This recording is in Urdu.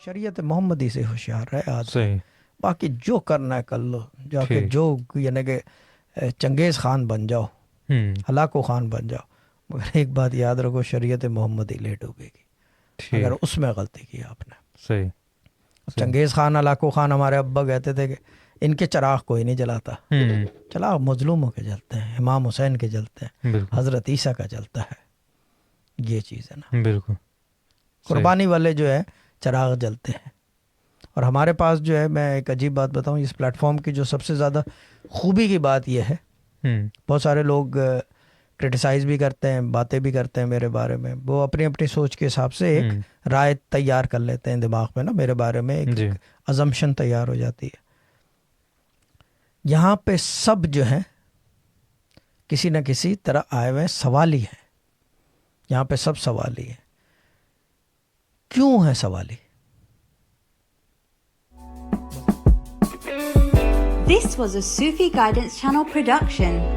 شریعت محمدی سے ہوشیار رہے آج. صحیح. باقی جو کرنا ہے کر لو، جا کے جو یعنی کہ چنگیز خان بن جاؤ، ہلاکو خان بن جاؤ، مگر ایک بات یاد رکھو، شریعت محمدی لے ڈوبے گی اگر اس میں غلطی کی آپ نے. صحیح. چنگیز خان، ہلاکو خان، ہمارے ابا کہتے تھے کہ ان کے چراغ کوئی نہیں جلاتا، چراغ مظلوموں کے جلتے ہیں، امام حسین کے جلتے ہیں، حضرت عیسیٰ کا جلتا ہے. یہ چیز ہے نا، بالکل. قربانی والے جو ہے چراغ جلتے ہیں. اور ہمارے پاس جو ہے، میں ایک عجیب بات بتاؤں، اس پلیٹ فارم کی جو سب سے زیادہ خوبی کی بات یہ ہے، بہت سارے لوگ کرٹیسائز بھی کرتے ہیں، باتیں بھی کرتے ہیں میرے بارے میں، وہ اپنی اپنی سوچ کے حساب سے ایک رائے تیار کر لیتے ہیں دماغ میں نا، میرے بارے میں ایک ازمپشن تیار ہو جاتی ہے. یہاں پہ سب جو ہیں کسی نہ کسی طرح آئے ہوئے سوالی ہیں، یہاں پہ سب سوالی ہیں. کیوں ہے سوالی؟ This was a Sufi Guidance Channel production.